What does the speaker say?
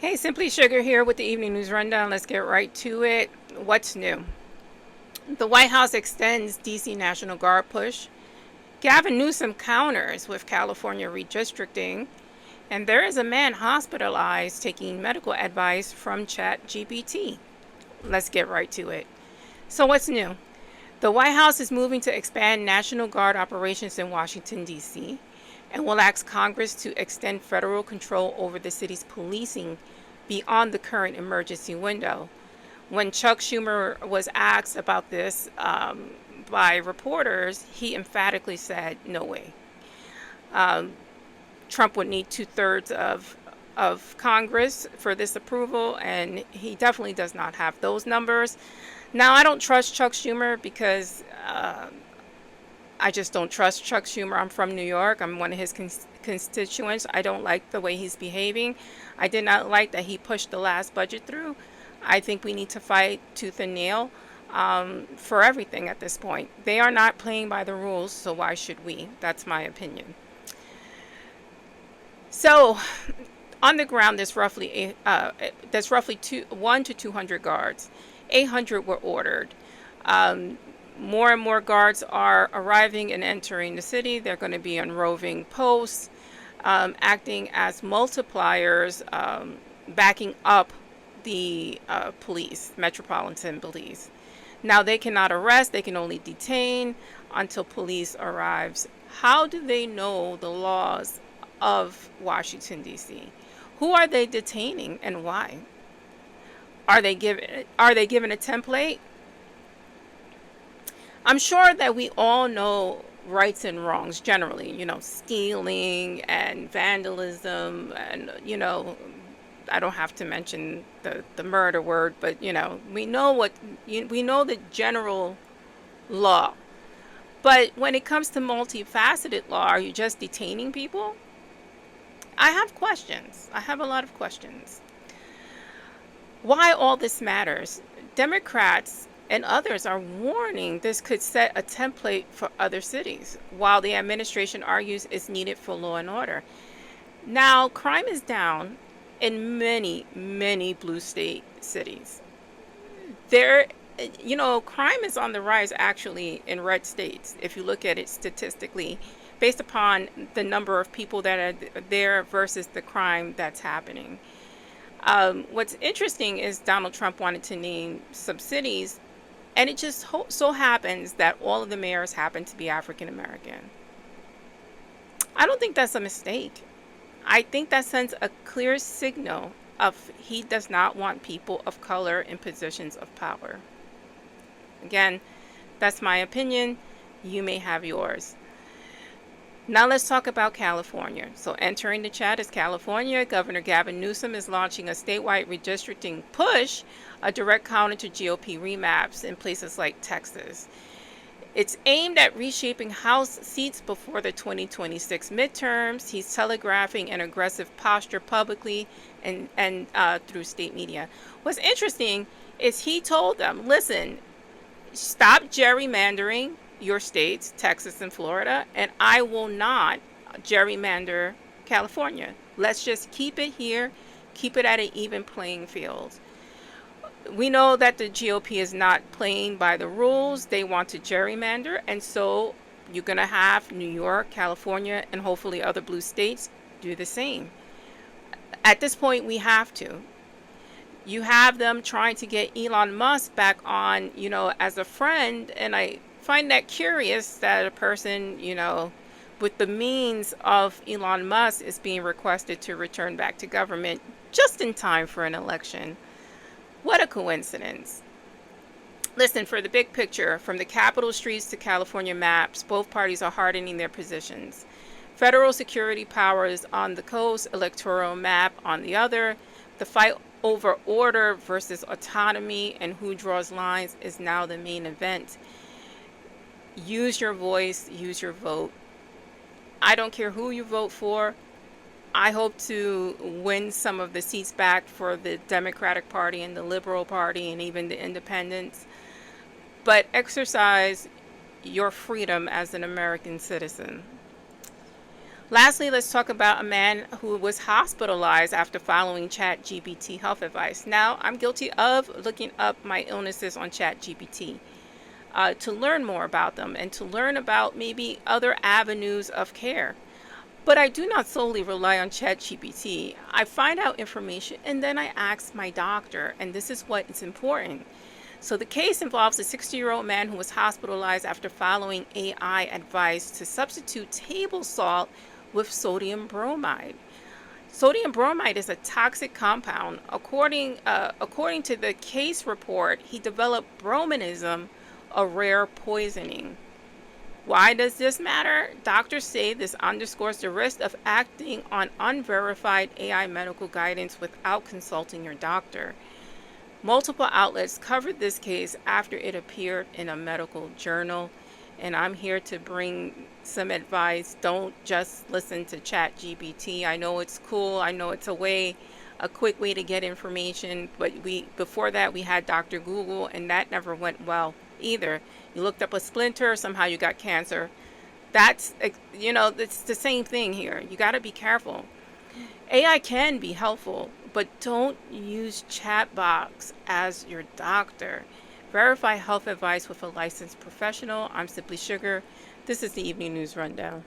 Hey, Simply Sugar here with the Evening News Rundown. Let's get right to it. What's new? The White House extends D.C. National Guard push. Gavin Newsom counters with California redistricting. And there is a man hospitalized taking medical advice from ChatGPT. Let's get right to it. So, what's new? The White House is moving to expand National Guard operations in Washington, D.C., and will ask Congress to extend federal control over the city's policing beyond the current emergency window. When Chuck Schumer was asked about this by reporters, he emphatically said, no way. Um, Trump would need two-thirds of Congress for this approval, and he definitely does not have those numbers. Now, I don't trust Chuck Schumer because I just don't trust Chuck Schumer. I'm from New York. I'm one of his constituents. I don't like the way he's behaving. I did not like that he pushed the last budget through. I think we need to fight tooth and nail for everything at this point. They are not playing by the rules, so why should we? That's my opinion. So, on the ground, there's roughly 1 to 200 guards. 800 were ordered. More and more guards are arriving and entering the city. They're going to be on roving posts, acting as multipliers, backing up the Metropolitan Police. Now, they cannot arrest, they can only detain until police arrives. How do they know the laws of Washington, D.C.? Who are they detaining and why? Are they given a template? I'm sure that we all know rights and wrongs generally, stealing and vandalism and, I don't have to mention the murder word, but, we know we know the general law. But when it comes to multifaceted law, are you just detaining people? I have questions. I have a lot of questions. Why all this matters? Democrats and others are warning this could set a template for other cities, while the administration argues it's needed for law and order. Now, crime is down in many, many blue state cities. Crime is on the rise actually in red states, if you look at it statistically, based upon the number of people that are there versus the crime that's happening. What's interesting is Donald Trump wanted to name some cities, and it just so happens that all of the mayors happen to be African American. I don't think that's a mistake. I think that sends a clear signal of he does not want people of color in positions of power. Again, that's my opinion. You may have yours. Now let's talk about California. So entering the chat is California. Governor Gavin Newsom is launching a statewide redistricting push, a direct counter to GOP remaps in places like Texas. It's aimed at reshaping House seats before the 2026 midterms. He's telegraphing an aggressive posture publicly and through state media. What's interesting is he told them, listen, stop gerrymandering your states, Texas and Florida, and I will not gerrymander California. Let's just keep it here, keep it at an even playing field. We know that the GOP is not playing by the rules. They want to gerrymander, and so you're going to have New York, California, and hopefully other blue states do the same. At this point, we have to. You have them trying to get Elon Musk back on, as a friend, and I find that curious that a person, with the means of Elon Musk is being requested to return back to government just in time for an election. What a coincidence. Listen, for the big picture, from the Capitol streets to California maps, both parties are hardening their positions. Federal security powers on the coast, electoral map on the other. The fight over order versus autonomy and who draws lines is now the main event. Use your voice, use your vote. I don't care who you vote for. I hope to win some of the seats back for the Democratic Party and the Liberal Party and even the Independents. But exercise your freedom as an American citizen. Lastly, let's talk about a man who was hospitalized after following ChatGPT health advice. Now, I'm guilty of looking up my illnesses on ChatGPT to learn more about them and to learn about maybe other avenues of care. But I do not solely rely on ChatGPT. I find out information and then I ask my doctor, and this is what is important. So, the case involves a 60-year-old man who was hospitalized after following AI advice to substitute table salt with sodium bromide. Sodium bromide is a toxic compound. According to the case report, he developed bromonism, a rare poisoning. Why does this matter? Doctors say this underscores the risk of acting on unverified AI medical guidance without consulting your doctor. Multiple outlets covered this case after it appeared in a medical journal, and I'm here to bring some advice. Don't just listen to ChatGPT. I know it's cool. I know it's a quick way to get information, but before that we had Dr. Google, and that never went well either. You looked up a splinter, somehow you got cancer. It's the same thing here. You got to be careful. AI can be helpful, but don't use chatbots as your doctor. Verify health advice with a licensed professional. I'm Simply Sugar. This is the Evening News Rundown.